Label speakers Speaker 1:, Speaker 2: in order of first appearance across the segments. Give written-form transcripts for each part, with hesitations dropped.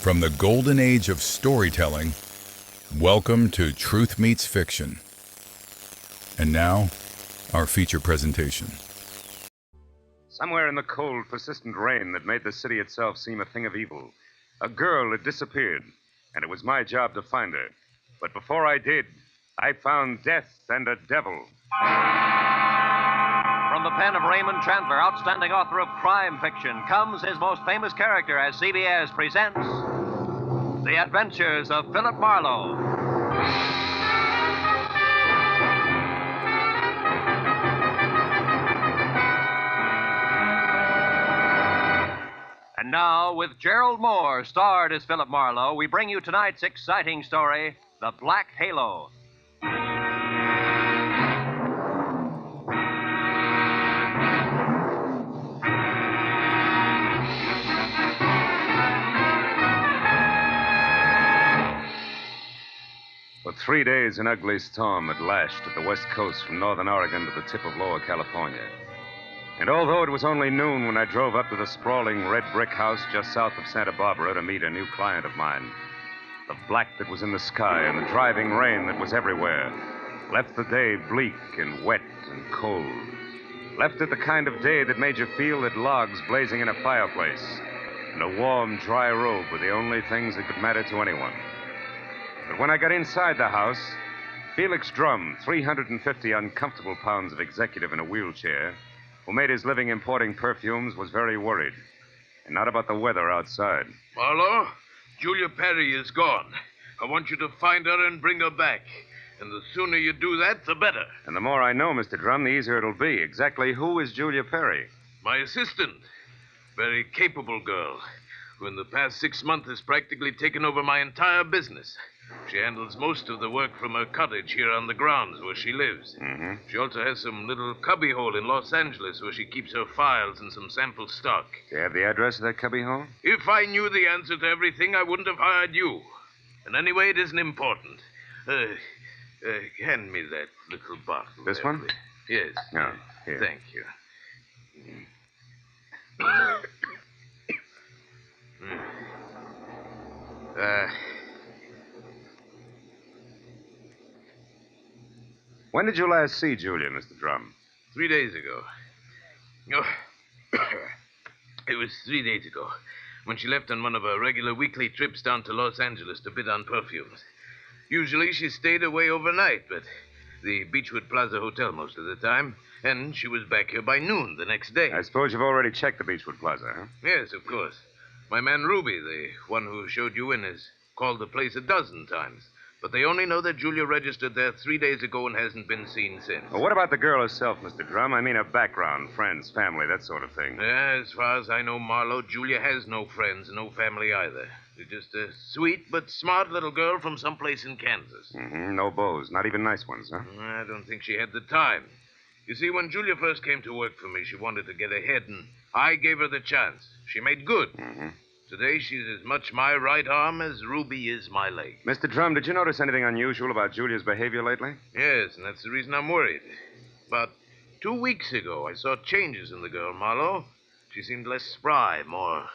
Speaker 1: From the golden age of storytelling, welcome to Truth Meets Fiction. And now, our feature presentation.
Speaker 2: Somewhere in the cold, persistent rain that made the city itself seem a thing of evil, a girl had disappeared, and it was my job to find her. But before I did, I found death and a devil.
Speaker 3: From the pen of Raymond Chandler, outstanding author of crime fiction, comes his most famous character as CBS presents The Adventures of Philip Marlowe. And now, with Gerald Mohr, starred as Philip Marlowe, we bring you tonight's exciting story, The Black Halo.
Speaker 2: For 3 days, an ugly storm had lashed at the west coast from northern Oregon to the tip of Lower California. And although it was only noon when I drove up to the sprawling red brick house just south of Santa Barbara to meet a new client of mine, the black that was in the sky and the driving rain that was everywhere left the day bleak and wet and cold. Left it the kind of day that made you feel that logs blazing in a fireplace and a warm, dry robe were the only things that could matter to anyone. But when I got inside the house, Felix Drum, 350 uncomfortable pounds of executive in a wheelchair, who made his living importing perfumes, was very worried. And not about the weather outside.
Speaker 4: Marlowe, Julia Perry is gone. I want you to find her and bring her back. And the sooner you do that, the better.
Speaker 2: And the more I know, Mr. Drum, the easier it'll be. Exactly who is Julia Perry?
Speaker 4: My assistant. Very capable girl, who in the past 6 months has practically taken over my entire business. She handles most of the work from her cottage here on the grounds where she lives.
Speaker 2: Mm-hmm.
Speaker 4: She also has some little cubbyhole in Los Angeles where she keeps her files and some sample stock.
Speaker 2: Do you have the address of that cubbyhole?
Speaker 4: If I knew the answer to everything, I wouldn't have hired you. And anyway, it isn't important. Hand me that little bottle.
Speaker 2: This
Speaker 4: there,
Speaker 2: one?
Speaker 4: please. Yes.
Speaker 2: No, here.
Speaker 4: Thank you.
Speaker 2: When did you last see Julia, Mr. Drum?
Speaker 4: 3 days ago. Oh, it was 3 days ago when she left on one of her regular weekly trips down to Los Angeles to bid on perfumes. Usually she stayed away overnight, but the Beechwood Plaza Hotel most of the time, and she was back here by noon the next day.
Speaker 2: I suppose you've already checked the Beechwood Plaza, huh?
Speaker 4: Yes, of course. My man Ruby, the one who showed you in, has called the place 12 times. But they only know that Julia registered there 3 days ago and hasn't been seen since.
Speaker 2: Well, what about the girl herself, Mr. Drum? I mean her background, friends, family, that sort of thing.
Speaker 4: As far as I know, Marlowe, Julia has no friends and no family either. She's just a sweet but smart little girl from someplace in Kansas.
Speaker 2: Mm-hmm. No beaux, not even nice ones, huh?
Speaker 4: I don't think she had the time. You see, when Julia first came to work for me, she wanted to get ahead, and I gave her the chance. She made good.
Speaker 2: Mm-hmm.
Speaker 4: Today, she's as much my right arm as Ruby is my leg.
Speaker 2: Mr. Drum, did you notice anything unusual about Julia's behavior lately?
Speaker 4: Yes, and that's the reason I'm worried. About 2 weeks ago, I saw changes in the girl, Marlowe. She seemed less spry, more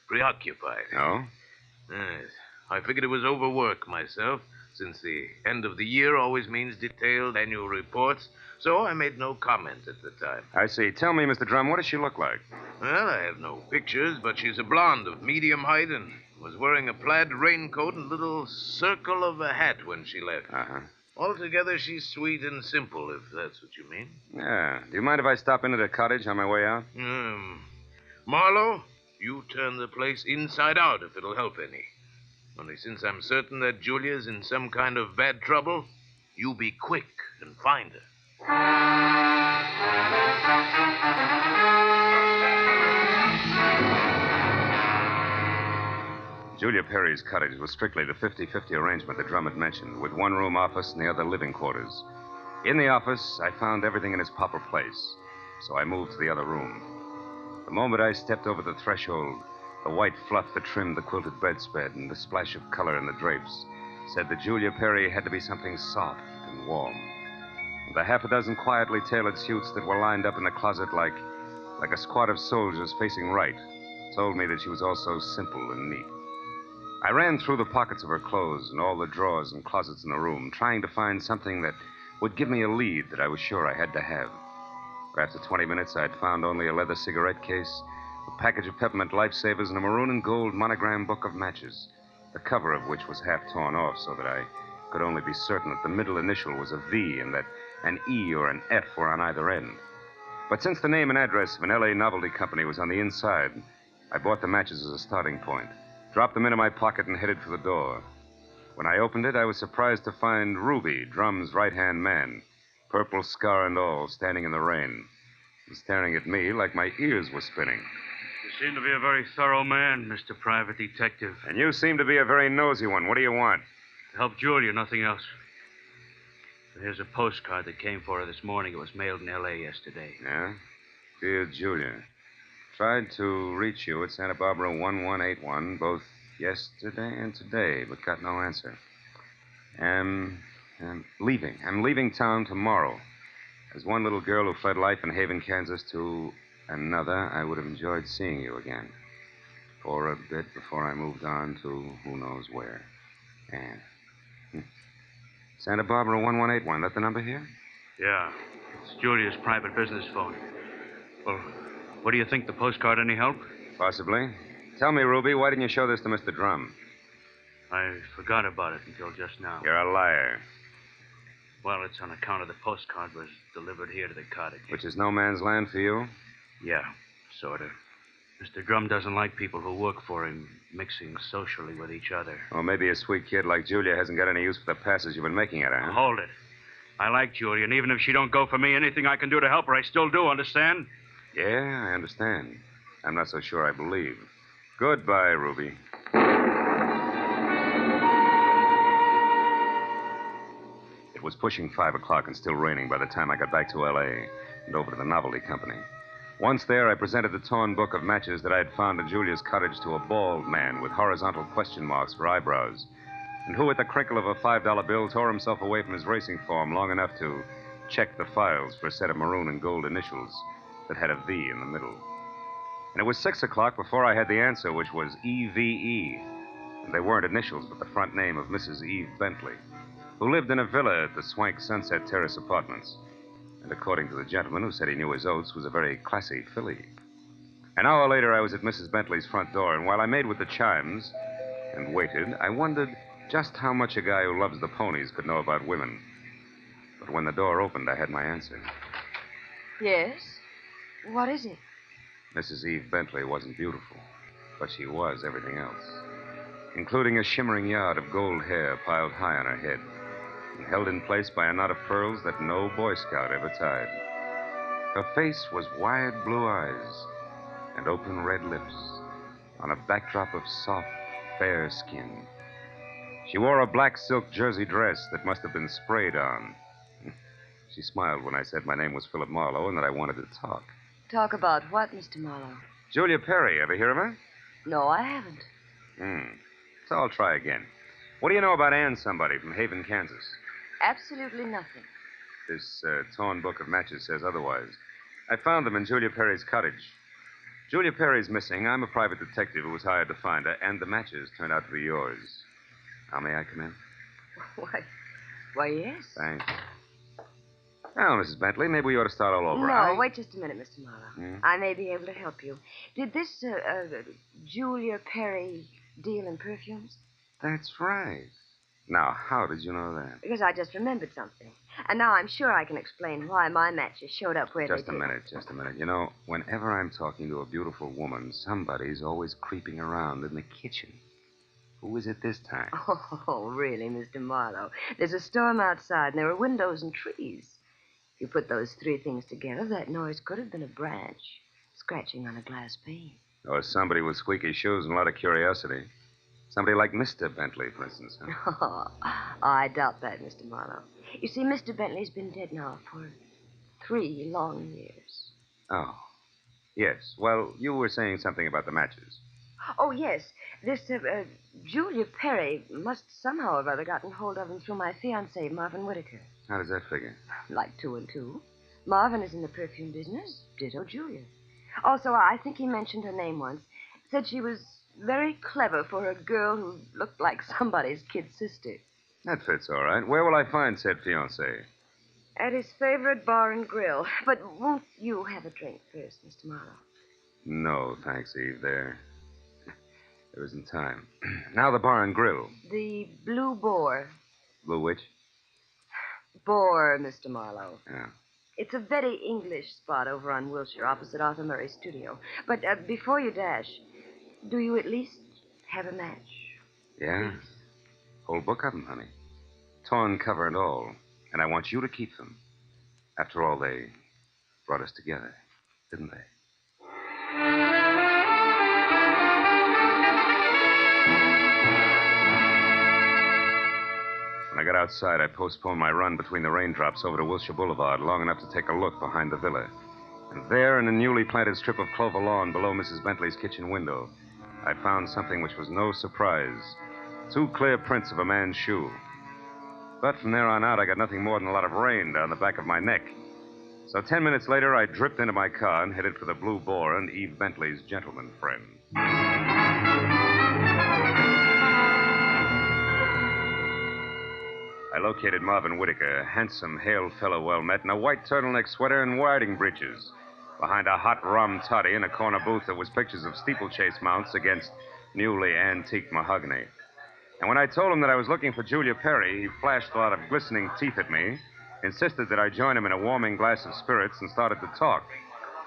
Speaker 4: preoccupied.
Speaker 2: Oh?
Speaker 4: Yes. I figured it was overwork myself, since the end of the year always means detailed annual reports, so I made no comment at the time.
Speaker 2: I see. Tell me, Mr. Drum, what does she look like?
Speaker 4: Well, I have no pictures, but she's a blonde of medium height and was wearing a plaid raincoat and little circle of a hat when she left.
Speaker 2: Uh-huh.
Speaker 4: Altogether, she's sweet and simple, if that's what you mean.
Speaker 2: Yeah. Do you mind if I stop into the cottage on my way out?
Speaker 4: Marlowe, you turn the place inside out if it'll help any. Only since I'm certain that Julia's in some kind of bad trouble, you be quick and find her.
Speaker 2: Julia Perry's cottage was strictly the 50-50 arrangement that Drum had mentioned, with one room office and the other living quarters. In the office, I found everything in its proper place, so I moved to the other room. The moment I stepped over the threshold, the white fluff that trimmed the quilted bedspread and the splash of color in the drapes said that Julia Perry had to be something soft and warm. And the half a dozen quietly tailored suits that were lined up in the closet like a squad of soldiers facing right told me that she was also simple and neat. I ran through the pockets of her clothes and all the drawers and closets in the room, trying to find something that would give me a lead that I was sure I had to have. But after 20 minutes, I'd found only a leather cigarette case, a package of peppermint lifesavers, and a maroon and gold monogram book of matches, the cover of which was half torn off so that I could only be certain that the middle initial was a V and that an E or an F were on either end. But since the name and address of an L.A. novelty company was on the inside, I bought the matches as a starting point, dropped them into my pocket, and headed for the door. When I opened it, I was surprised to find Ruby, Drum's right-hand man, purple scar and all, standing in the rain, and staring at me like my ears were spinning.
Speaker 5: You seem to be a very thorough man, Mr. Private Detective.
Speaker 2: And you seem to be a very nosy one. What do you want?
Speaker 5: To help Julia, nothing else. Here's a postcard that came for her this morning. It was mailed in L.A. yesterday.
Speaker 2: Yeah? Dear Julia, tried to reach you at Santa Barbara 1181 both yesterday and today, but got no answer. I'm leaving. I'm leaving town tomorrow. As one little girl who fled life in Haven, Kansas to another, I would have enjoyed seeing you again. For a bit before I moved on to who knows where. Anne. Santa Barbara 1181. That the number here?
Speaker 5: Yeah. It's Julia's private business phone. Well, what do you think? The postcard any help?
Speaker 2: Possibly. Tell me, Ruby, why didn't you show this to Mr. Drum?
Speaker 5: I forgot about it until just now.
Speaker 2: You're a liar.
Speaker 5: Well, it's on account of the postcard was delivered here to the cottage.
Speaker 2: Which is no man's land for you?
Speaker 5: Yeah, sort of. Mr. Drum doesn't like people who work for him mixing socially with each other.
Speaker 2: Well, maybe a sweet kid like Julia hasn't got any use for the passes you've been making at her, huh?
Speaker 5: Hold it. I like Julia, and even if she don't go for me, anything I can do to help her, I still do, understand?
Speaker 2: Yeah, I understand. I'm not so sure I believe. Goodbye, Ruby. It was pushing 5 o'clock and still raining by the time I got back to L.A. and over to the novelty company. Once there, I presented the torn book of matches that I had found in Julia's cottage to a bald man with horizontal question marks for eyebrows, and who, at the crinkle of a $5 bill, tore himself away from his racing form long enough to check the files for a set of maroon and gold initials that had a V in the middle. And it was 6 o'clock before I had the answer, which was EVE. And they weren't initials, but the front name of Mrs. Eve Bentley, who lived in a villa at the swank Sunset Terrace Apartments. And according to the gentleman who said he knew his oats, was a very classy filly. An hour later, I was at Mrs. Bentley's front door, and while I made with the chimes and waited, I wondered just how much a guy who loves the ponies could know about women. But when the door opened, I had my answer.
Speaker 6: Yes? What is it?
Speaker 2: Mrs. Eve Bentley wasn't beautiful, but she was everything else, including a shimmering yard of gold hair piled high on her head and held in place by a knot of pearls that no Boy Scout ever tied. Her face was wide blue eyes and open red lips on a backdrop of soft, fair skin. She wore a black silk jersey dress that must have been sprayed on. She smiled when I said my name was Philip Marlowe and that I wanted to talk.
Speaker 6: Talk about what, Mr. Marlowe?
Speaker 2: Julia Perry, ever hear of her?
Speaker 6: No, I haven't.
Speaker 2: So I'll try again. What do you know about Ann somebody from Haven, Kansas?
Speaker 6: Absolutely nothing.
Speaker 2: This torn book of matches says otherwise. I found them in Julia Perry's cottage. Julia Perry's missing. I'm a private detective who was hired to find her, and the matches turned out to be yours. Now, may I come in?
Speaker 6: Why, yes.
Speaker 2: Thanks. Now, Mrs. Bentley, maybe we ought to start all over.
Speaker 6: No, wait just a minute, Mr. Marlowe. I may be able to help you. Did this Julia Perry deal in perfumes?
Speaker 2: That's right. Now, how did you know that?
Speaker 6: Because I just remembered something. And now I'm sure I can explain why my matches showed up where they did.
Speaker 2: Just a minute. You know, whenever I'm talking to a beautiful woman, somebody's always creeping around in the kitchen. Who is it this time?
Speaker 6: Oh, really, Mr. Marlowe? There's a storm outside, and there are windows and trees. If you put those three things together, that noise could have been a branch scratching on a glass pane.
Speaker 2: Or somebody with squeaky shoes and a lot of curiosity. Somebody like Mr. Bentley, for instance. Huh?
Speaker 6: Oh, I doubt that, Mr. Marlowe. You see, Mr. Bentley's been dead now for 3 long years.
Speaker 2: Oh. Yes. Well, you were saying something about the matches.
Speaker 6: Oh, yes. This Julia Perry must somehow or other gotten hold of him through my fiancé, Marvin Whitaker.
Speaker 2: How does that figure?
Speaker 6: Like 2 and 2. Marvin is in the perfume business. Ditto Julia. Also, I think he mentioned her name once. Said she was very clever for a girl who looked like somebody's kid sister.
Speaker 2: That fits all right. Where will I find said fiancé?
Speaker 6: At his favorite bar and grill. But won't you have a drink first, Mr. Marlowe?
Speaker 2: No, thanks, Eve. There isn't time. Now the bar and grill.
Speaker 6: The Blue Boar.
Speaker 2: Blue which?
Speaker 6: Boar, Mr. Marlowe.
Speaker 2: Yeah.
Speaker 6: It's a very English spot over on Wilshire, opposite Arthur Murray's studio. But before you dash, do you at least have a match?
Speaker 2: Yeah? Whole book of them, honey. Torn cover and all. And I want you to keep them. After all, they brought us together, didn't they? When I got outside, I postponed my run between the raindrops over to Wilshire Boulevard long enough to take a look behind the villa. And there, in a newly planted strip of clover lawn below Mrs. Bentley's kitchen window, I found something which was no surprise. 2 clear prints of a man's shoe. But from there on out, I got nothing more than a lot of rain down the back of my neck. So 10 minutes later, I dripped into my car and headed for the Blue Boar and Eve Bentley's gentleman friend. I located Marvin Whitaker, a handsome, hale fellow well met, in a white turtleneck sweater and riding breeches, behind a hot rum toddy in a corner booth that was pictures of steeplechase mounts against newly antique mahogany. And when I told him that I was looking for Julia Perry, he flashed a lot of glistening teeth at me, insisted that I join him in a warming glass of spirits, and started to talk,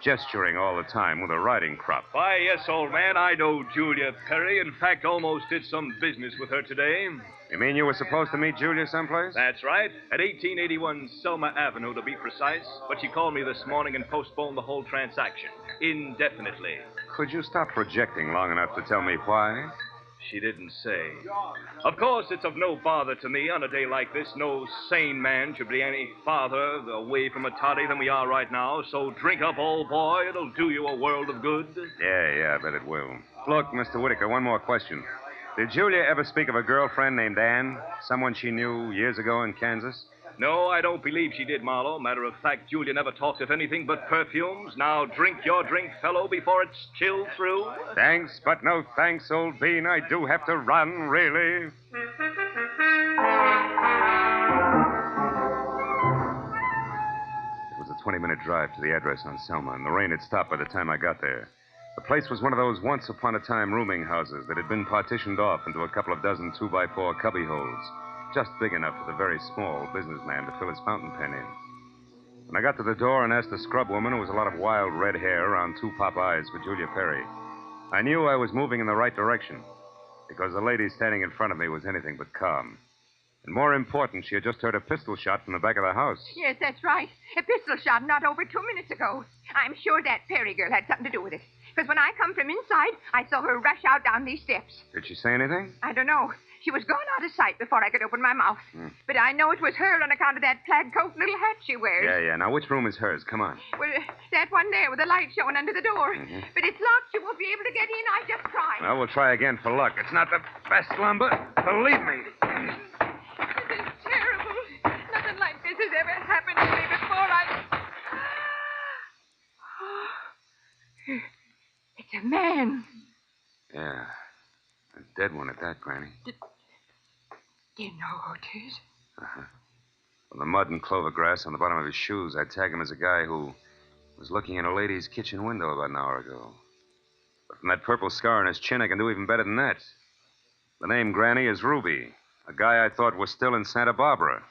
Speaker 2: gesturing all the time with a riding crop.
Speaker 7: Why, yes, old man, I know Julia Perry. In fact, almost did some business with her today.
Speaker 2: You mean you were supposed to meet Julia someplace?
Speaker 7: That's right. At 1881 Selma Avenue, to be precise. But she called me this morning and postponed the whole transaction indefinitely.
Speaker 2: Could you stop projecting long enough to tell me why?
Speaker 7: She didn't say. Of course, it's of no bother to me on a day like this. No sane man should be any farther away from a toddy than we are right now. So drink up, old boy. It'll do you a world of good.
Speaker 2: Yeah, I bet it will. Look, Mr. Whitaker, one more question. Did Julia ever speak of a girlfriend named Anne? Someone she knew years ago in Kansas?
Speaker 7: No, I don't believe she did, Marlowe. Matter of fact, Julia never talked of anything but perfumes. Now drink your drink, fellow, before it's chilled through.
Speaker 2: Thanks, but no thanks, old bean. I do have to run, really. It was a 20-minute drive to the address on Selma, and the rain had stopped by the time I got there. The place was one of those once-upon-a-time rooming houses that had been partitioned off into a couple of dozen 2x4 cubby holes, just big enough for the very small businessman to fill his fountain pen in. When I got to the door and asked the scrub woman, who was a lot of wild red hair around 2 pop eyes, for Julia Perry, I knew I was moving in the right direction, because the lady standing in front of me was anything but calm. And more important, she had just heard a pistol shot from the back of the house.
Speaker 8: Yes, that's right. A pistol shot not over 2 minutes ago. I'm sure that Perry girl had something to do with it. Because when I come from inside, I saw her rush out down these steps.
Speaker 2: Did she say anything?
Speaker 8: I don't know. She was gone out of sight before I could open my mouth. But I know it was her on account of that plaid coat and little hat she wears.
Speaker 2: Yeah. Now, which room is hers? Come on.
Speaker 8: Well, that one there with the light showing under the door. But it's locked. You won't be able to get in. I just tried.
Speaker 2: Well, we'll try again for luck. It's not the best lumber. Believe me.
Speaker 8: This is terrible. Nothing like this has ever happened to me before. It's a man.
Speaker 2: Yeah. A dead one at that, Granny.
Speaker 8: Do you know who it is?
Speaker 2: Well, the mud and clover grass on the bottom of his shoes, I'd tag him as a guy who was looking in a lady's kitchen window about an hour ago. But from that purple scar on his chin, I can do even better than that. The name, Granny, is Ruby, a guy I thought was still in Santa Barbara.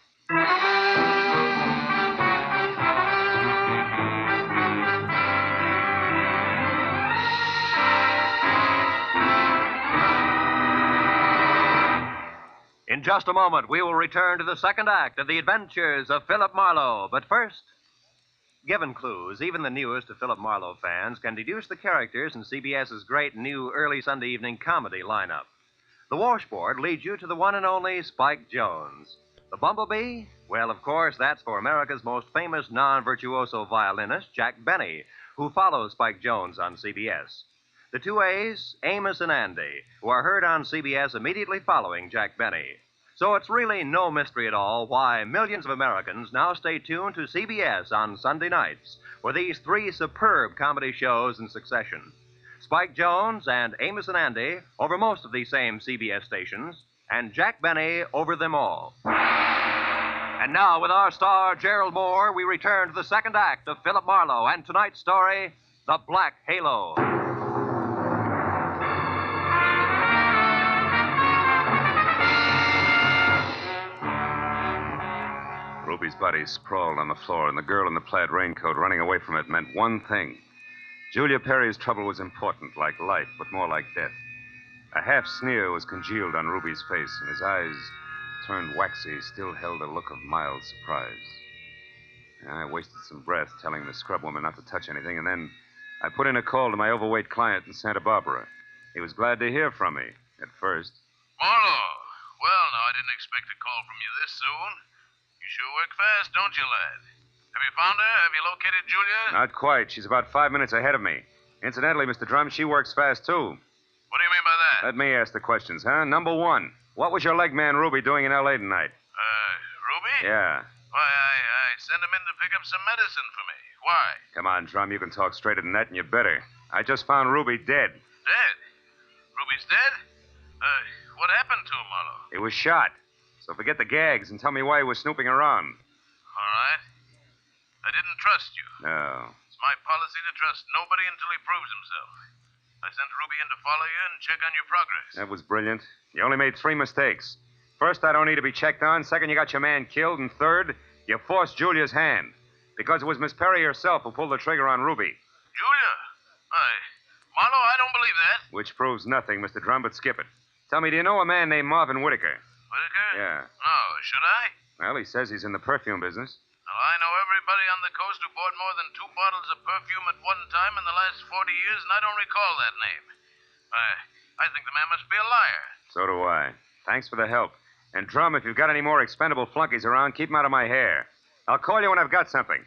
Speaker 3: In just a moment, we will return to the second act of The Adventures of Philip Marlowe. But first, given clues, even the newest of Philip Marlowe fans can deduce the characters in CBS's great new early Sunday evening comedy lineup. The washboard leads you to the one and only Spike Jones. The bumblebee? Well, of course, that's for America's most famous non-virtuoso violinist, Jack Benny, who follows Spike Jones on CBS. The two A's, Amos and Andy, who are heard on CBS immediately following Jack Benny. So it's really no mystery at all why millions of Americans now stay tuned to CBS on Sunday nights for these 3 superb comedy shows in succession. Spike Jones and Amos and Andy over most of these same CBS stations, and Jack Benny over them all. And now, with our star, Gerald Mohr, we return to the second act of Philip Marlowe and tonight's story, The Black Halo.
Speaker 2: Ruby's body sprawled on the floor, and the girl in the plaid raincoat running away from it meant one thing. Julia Perry's trouble was important, like life, but more like death. A half sneer was congealed on Ruby's face, and his eyes, turned waxy, still held a look of mild surprise. I wasted some breath telling the scrub woman not to touch anything, and then I put in a call to my overweight client in Santa Barbara. He was glad to hear from me, at first.
Speaker 4: Marlowe. Well, now, I didn't expect a call from you this soon. You sure work fast, don't you, lad? Have you found her? Have you located Julia?
Speaker 2: Not quite. She's about 5 minutes ahead of me. Incidentally, Mr. Drum, she works fast, too.
Speaker 4: What do you mean by that?
Speaker 2: Let me ask the questions, huh? Number one, what was your leg man Ruby doing in L.A. tonight?
Speaker 4: Ruby?
Speaker 2: Yeah.
Speaker 4: Why, I sent him in to pick up some medicine for me. Why?
Speaker 2: Come on, Drum, you can talk straighter than that, and you better. I just found Ruby dead.
Speaker 4: Dead? Ruby's dead? What happened to him, Marlowe?
Speaker 2: He was shot. So forget the gags and tell me why he was snooping around.
Speaker 4: All right. I didn't trust you.
Speaker 2: No.
Speaker 4: It's my policy to trust nobody until he proves himself. I sent Ruby in to follow you and check on your progress.
Speaker 2: That was brilliant. You only made 3 mistakes. First, I don't need to be checked on. Second, you got your man killed. And third, you forced Julia's hand. Because it was Miss Perry herself who pulled the trigger on Ruby.
Speaker 4: Julia? Marlowe, I don't believe that.
Speaker 2: Which proves nothing, Mr. Drum, but skip it. Tell me, do you know a man named Marvin Whitaker?
Speaker 4: Whitaker?
Speaker 2: Yeah.
Speaker 4: No, should I?
Speaker 2: Well, he says he's in the perfume business.
Speaker 4: Well, I know everybody on the coast who bought more than 2 bottles of perfume at one time in the last 40 years, and I don't recall that name. I think the man must be a liar.
Speaker 2: So do I. Thanks for the help. And, Drum, if you've got any more expendable flunkies around, keep them out of my hair. I'll call you when I've got something.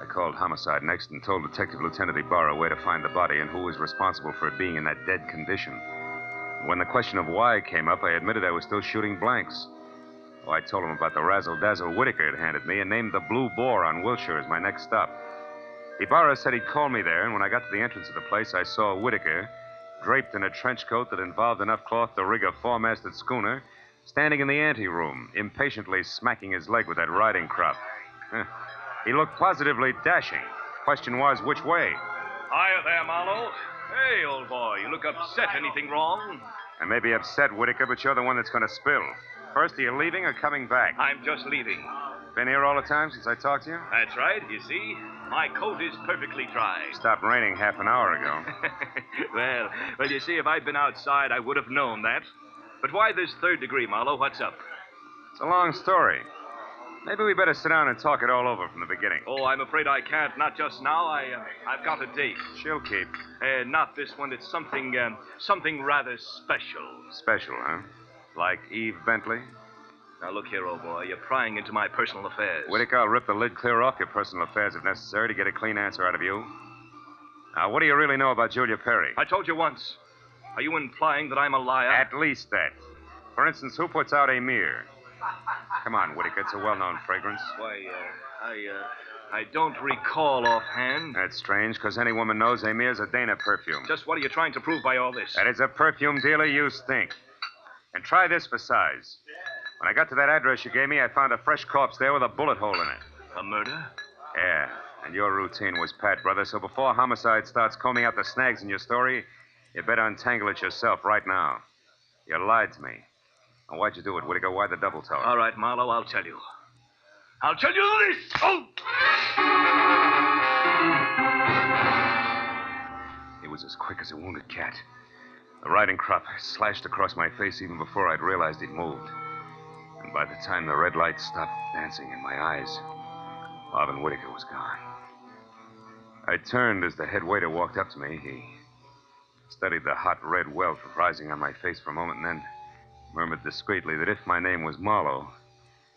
Speaker 2: I called homicide next and told Detective Lieutenant Ibarra where to find the body and who was responsible for it being in that dead condition. When the question of why came up, I admitted I was still shooting blanks. Oh, I told him about the razzle-dazzle Whitaker had handed me and named the Blue Boar on Wilshire as my next stop. Ibarra said he'd call me there, and when I got to the entrance of the place, I saw Whitaker, draped in a trench coat that involved enough cloth to rig a 4-masted schooner, standing in the anteroom, impatiently smacking his leg with that riding crop. He looked positively dashing. Question was, which way?
Speaker 7: Hiya there, Marlowe. Hey, old boy, you look upset. Anything wrong?
Speaker 2: I may be upset, Whitaker, but you're the one that's going to spill. First, are you leaving or coming back?
Speaker 7: I'm just leaving.
Speaker 2: Been here all the time since I talked to you?
Speaker 7: That's right. You see, my coat is perfectly dry.
Speaker 2: Stopped raining half an hour ago.
Speaker 7: well, you see, if I'd been outside, I would have known that. But why this 3rd degree, Marlowe? What's up?
Speaker 2: It's a long story. Maybe we better sit down and talk it all over from the beginning.
Speaker 7: Oh, I'm afraid I can't. Not just now. I've got a date.
Speaker 2: She'll keep.
Speaker 7: Not this one. It's something rather special.
Speaker 2: Special, huh? Like Eve Bentley?
Speaker 7: Now, look here, old boy. You're prying into my personal affairs.
Speaker 2: Whitaker, I'll rip the lid clear off your personal affairs if necessary to get a clean answer out of you. Now, what do you really know about Julia Perry?
Speaker 7: I told you once. Are you implying that I'm a liar?
Speaker 2: At least that. For instance, who puts out Amir? Come on, Whitaker. It's a well-known fragrance.
Speaker 7: Why, I don't recall offhand.
Speaker 2: That's strange, because any woman knows Amir's a Dana perfume.
Speaker 7: Just what are you trying to prove by all this?
Speaker 2: That as a perfume dealer, you stink. And try this for size. When I got to that address you gave me, I found a fresh corpse there with a bullet hole in it.
Speaker 7: A murder?
Speaker 2: Yeah, and your routine was pat, brother, so before homicide starts combing out the snags in your story, you better untangle it yourself right now. You lied to me. Now, why'd you do it, Whitaker? Why the double tone?
Speaker 7: All right, Marlowe, I'll tell you. I'll tell you this! Oh!
Speaker 2: He was as quick as a wounded cat. The riding crop slashed across my face even before I'd realized he'd moved. And by the time the red light stopped dancing in my eyes, Marvin Whitaker was gone. I turned as the head waiter walked up to me. He studied the hot red welt rising on my face for a moment and then murmured discreetly that if my name was Marlowe,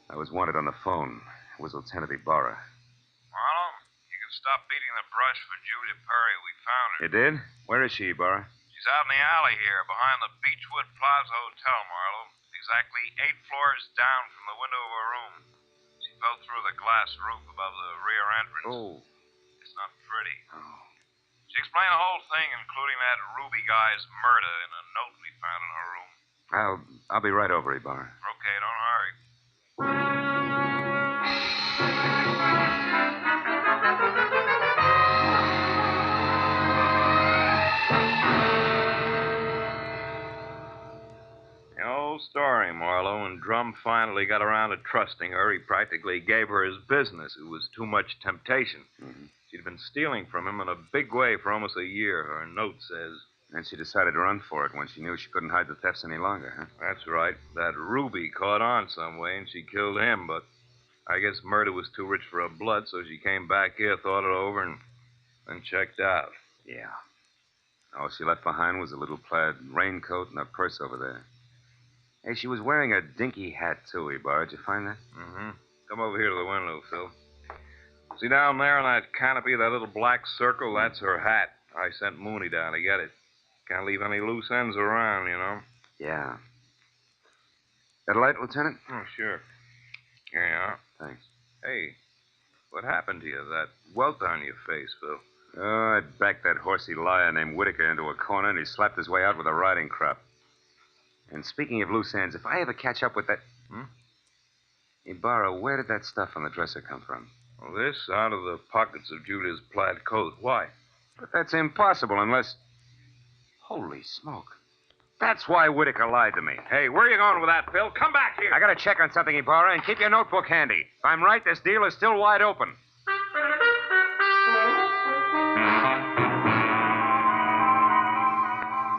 Speaker 2: I was wanted on the phone. It was Lieutenant Ibarra.
Speaker 9: Marlowe, you can stop beating the brush for Julia Perry. We found her.
Speaker 2: You did? Where is she, Ibarra?
Speaker 9: She's out in the alley here, behind the Beechwood Plaza Hotel, Marlowe. Exactly 8 floors down from the window of her room. She fell through the glass roof above the rear entrance.
Speaker 2: Oh.
Speaker 9: It's not pretty.
Speaker 2: Oh.
Speaker 9: She explained the whole thing, including that Ruby guy's murder in a note we found in her room.
Speaker 2: I'll be right over, Ibarra.
Speaker 9: Okay, don't hurry.
Speaker 7: The old story, Marlowe. When Drum finally got around to trusting her, he practically gave her his business. It was too much temptation.
Speaker 2: Mm-hmm.
Speaker 7: She'd been stealing from him in a big way for almost a year, her note says.
Speaker 2: And she decided to run for it when she knew she couldn't hide the thefts any longer, huh?
Speaker 7: That's right. That Ruby caught on some way, and she killed him, but I guess murder was too rich for her blood, so she came back here, thought it over, and then checked out.
Speaker 2: Yeah. All she left behind was a little plaid raincoat and a purse over there. Hey, she was wearing a dinky hat, too, Ibarra. Did you find that?
Speaker 7: Mm-hmm. Come over here to the window, Phil. See down there on that canopy, that little black circle? That's her hat. I sent Mooney down to get it. Can't leave any loose ends around, you know.
Speaker 2: Yeah. Got a light, Lieutenant?
Speaker 7: Oh, sure. Here you are.
Speaker 2: Thanks.
Speaker 7: Hey, what happened to you? That welt on your face, Phil.
Speaker 2: Oh, I backed that horsey liar named Whitaker into a corner, and he slapped his way out with a riding crop. And speaking of loose ends, if I ever catch up with that... Ibarra, where did that stuff on the dresser come from?
Speaker 7: Well, this out of the pockets of Julia's plaid coat. Why?
Speaker 2: But that's impossible unless... Holy smoke. That's why Whitaker lied to me.
Speaker 7: Hey, where are you going with that, Phil? Come back here.
Speaker 2: I gotta check on something, Ibarra, and keep your notebook handy. If I'm right, this deal is still wide open.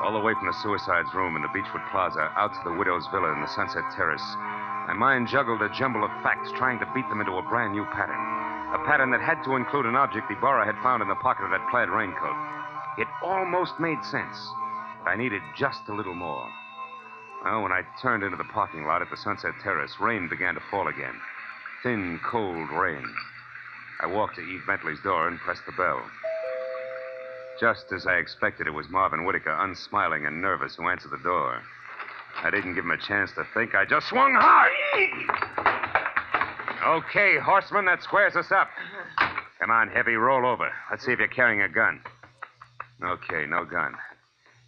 Speaker 2: All the way from the suicide's room in the Beechwood Plaza out to the widow's villa in the Sunset Terrace, my mind juggled a jumble of facts, trying to beat them into a brand new pattern. A pattern that had to include an object Ibarra had found in the pocket of that plaid raincoat. It almost made sense, but I needed just a little more. Well, when I turned into the parking lot at the Sunset Terrace, rain began to fall again. Thin, cold rain. I walked to Eve Bentley's door and pressed the bell. Just as I expected, it was Marvin Whitaker, unsmiling and nervous, who answered the door. I didn't give him a chance to think. I just swung hard. Okay, horseman, that squares us up. Come on, Heavy, roll over. Let's see if you're carrying a gun. Okay, no gun.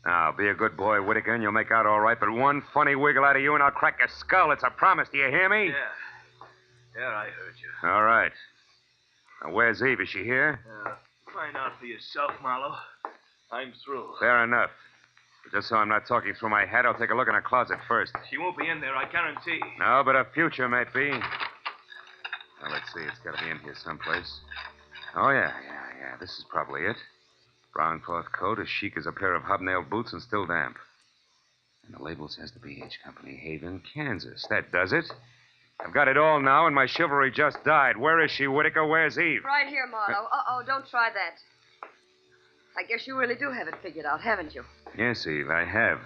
Speaker 2: Now, be a good boy, Whitaker, and you'll make out all right, but one funny wiggle out of you and I'll crack your skull. It's a promise. Do you hear me?
Speaker 10: Yeah, I heard you.
Speaker 2: All right. Now, where's Eve? Is she here?
Speaker 10: Find out for yourself, Marlowe. I'm through.
Speaker 2: Fair enough. But just so I'm not talking through my head, I'll take a look in her closet first.
Speaker 10: She won't be in there, I guarantee.
Speaker 2: No, but her future might be. Now, let's see. It's got to be in here someplace. Oh, yeah. This is probably it. Brown cloth coat, as chic as a pair of hobnailed boots, and still damp. And the label says the B.H. Company, Haven, Kansas. That does it. I've got it all now, and my chivalry just died. Where is she, Whitaker? Where's Eve?
Speaker 6: Right here, Marlowe. Don't try that. I guess you really do have it figured out, haven't you?
Speaker 2: Yes, Eve, I have.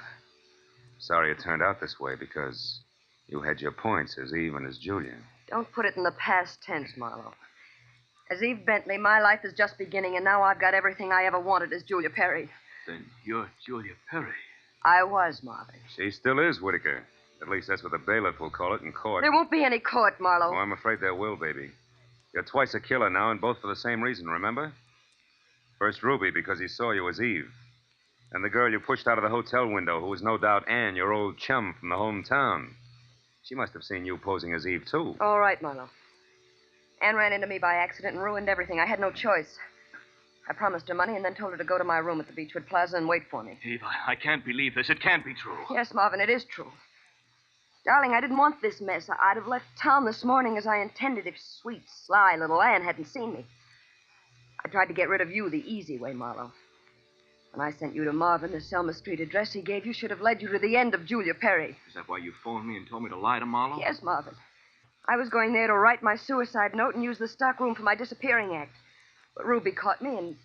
Speaker 2: Sorry it turned out this way, because you had your points as Eve and as Julia.
Speaker 6: Don't put it in the past tense, Marlowe. As Eve Bentley, my life is just beginning, and now I've got everything I ever wanted as Julia Perry.
Speaker 10: Then you're Julia Perry.
Speaker 6: I was, Marvin.
Speaker 2: She still is, Whitaker. At least that's what the bailiff will call it in court.
Speaker 6: There won't be any court, Marlowe.
Speaker 2: Oh, I'm afraid there will, baby. You're twice a killer now, and both for the same reason, remember? First Ruby, because he saw you as Eve. And the girl you pushed out of the hotel window, who was no doubt Anne, your old chum from the hometown. She must have seen you posing as Eve, too.
Speaker 6: All right, Marlowe. Anne ran into me by accident and ruined everything. I had no choice. I promised her money and then told her to go to my room at the Beechwood Plaza and wait for me.
Speaker 10: Eve, I can't believe this. It can't be true.
Speaker 6: Yes, Marvin, it is true. Darling, I didn't want this mess. I'd have left town this morning as I intended if sweet, sly little Anne hadn't seen me. I tried to get rid of you the easy way, Marlowe. When I sent you to Marvin, the Selma Street address he gave you should have led you to the end of Julia Perry.
Speaker 10: Is that why you phoned me and told me to lie to Marlowe?
Speaker 6: Yes, Marvin. I was going there to write my suicide note and use the stockroom for my disappearing act. But Ruby caught me, and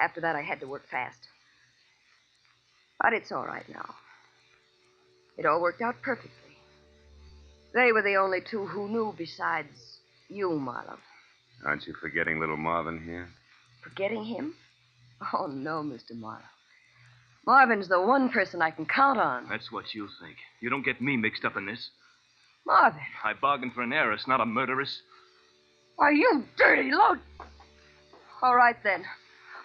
Speaker 6: after that I had to work fast. But it's all right now. It all worked out perfectly. They were the only two who knew besides you, Marlowe.
Speaker 2: Aren't you forgetting little Marvin here?
Speaker 6: Forgetting him? Oh, no, Mr. Marlowe. Marvin's the one person I can count on.
Speaker 10: That's what you think. You don't get me mixed up in this.
Speaker 6: Marvin,
Speaker 10: I bargained for an heiress, not a murderess.
Speaker 6: why, you dirty load. All right, then.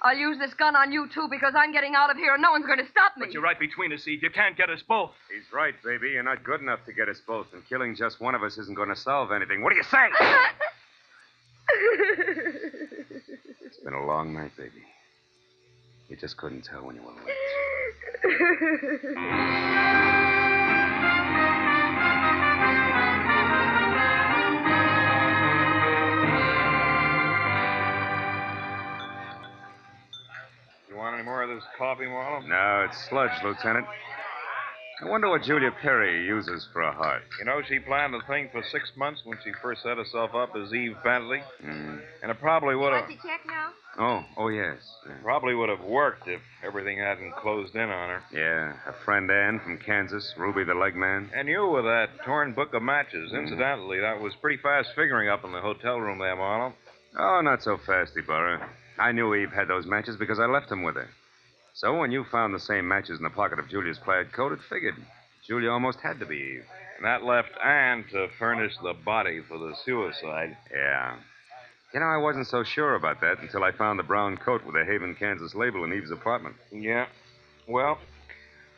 Speaker 6: I'll use this gun on you, too, because I'm getting out of here and no one's going to stop me.
Speaker 10: But you're right between us, Eve. You can't get us both.
Speaker 2: He's right, baby. You're not good enough to get us both, and killing just one of us isn't going to solve anything. What do you say? It's been a long night, baby. You just couldn't tell when you were late.
Speaker 9: You want any more of this coffee, Marlowe?
Speaker 2: No, it's sludge, Lieutenant. I wonder what Julia Perry uses for a heart.
Speaker 9: You know, she planned the thing for 6 months when she first set herself up as Eve Bentley. And it probably would have...
Speaker 8: Want to check now?
Speaker 2: Oh, yes.
Speaker 9: Probably would have worked if everything hadn't closed in on her.
Speaker 2: Yeah, her friend Ann from Kansas, Ruby the leg man.
Speaker 9: And you with that torn book of matches. Incidentally, that was pretty fast figuring up in the hotel room there, Marlowe.
Speaker 2: Oh, not so fast, Ibarra. I knew Eve had those matches because I left them with her. So when you found the same matches in the pocket of Julia's plaid coat, it figured. Julia almost had to be Eve.
Speaker 9: And that left Ann to furnish the body for the suicide.
Speaker 2: Yeah. You know, I wasn't so sure about that until I found the brown coat with the Haven, Kansas label in Eve's apartment.
Speaker 9: Yeah. Well,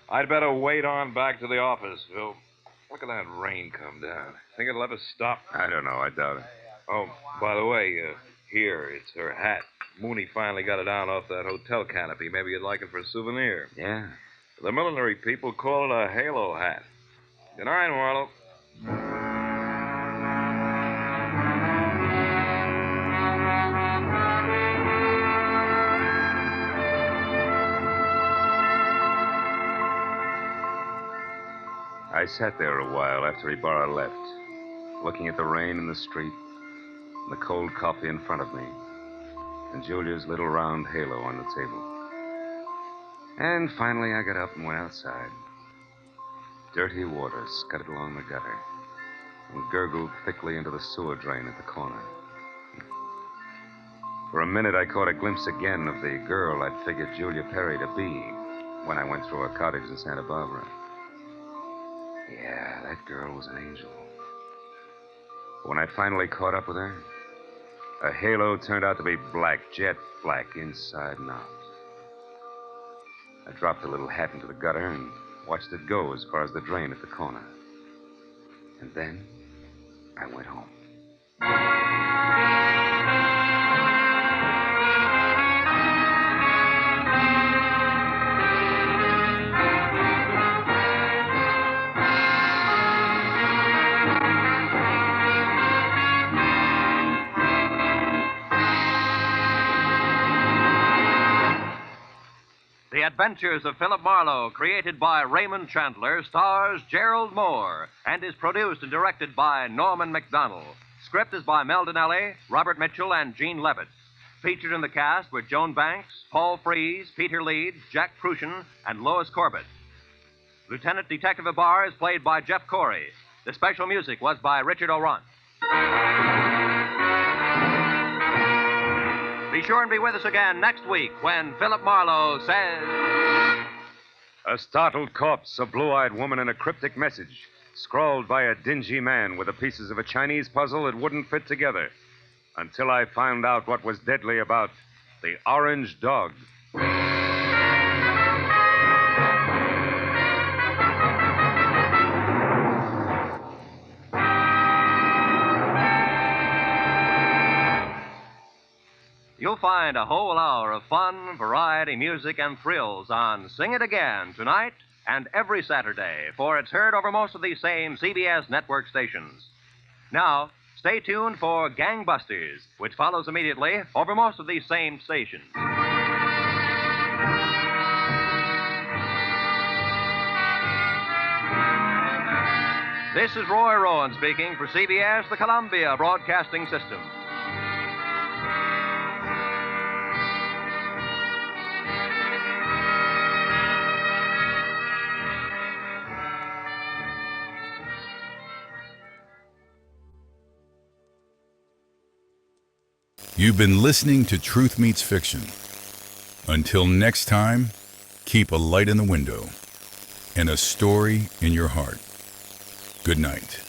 Speaker 9: I'd better wait on back to the office, Phil. Look at that rain come down. Think it'll ever stop?
Speaker 2: I don't know. I doubt it.
Speaker 9: Oh, by the way, here, it's her hat. Mooney finally got it down off that hotel canopy. Maybe you'd like it for a souvenir.
Speaker 2: Yeah.
Speaker 9: The millinery people call it a halo hat. Good night, Marlowe.
Speaker 2: I sat there a while after Ibarra left, looking at the rain in the street, and the cold coffee in front of me, and Julia's little round halo on the table. And finally I got up and went outside. Dirty water scudded along the gutter and gurgled thickly into the sewer drain at the corner. For a minute I caught a glimpse again of the girl I'd figured Julia Perry to be when I went through her cottage in Santa Barbara. Yeah, that girl was an angel. But when I finally caught up with her, her halo turned out to be black, jet black, inside and out. I dropped the little hat into the gutter and watched it go as far as the drain at the corner. And then I went home.
Speaker 3: The Adventures of Philip Marlowe, created by Raymond Chandler, stars Gerald Mohr and is produced and directed by Norman MacDonald. Script is by Mel Donnelly, Robert Mitchell, and Gene Levitt. Featured in the cast were Joan Banks, Paul Frees, Peter Leeds, Jack Crucian, and Lois Corbett. Lieutenant Detective Ibarra is played by Jeff Corey. The special music was by Richard O'Runt. Be sure and be with us again next week when Philip Marlowe says...
Speaker 2: A startled corpse, a blue-eyed woman, and a cryptic message, scrawled by a dingy man with the pieces of a Chinese puzzle that wouldn't fit together, until I found out what was deadly about the orange dog.
Speaker 3: You'll find a whole hour of fun, variety, music, and thrills on Sing It Again tonight and every Saturday, for it's heard over most of these same CBS network stations. Now, stay tuned for Gangbusters, which follows immediately over most of these same stations. This is Roy Rowan speaking for CBS, the Columbia Broadcasting System.
Speaker 1: You've been listening to Truth Meets Fiction. Until next time, keep a light in the window and a story in your heart. Good night.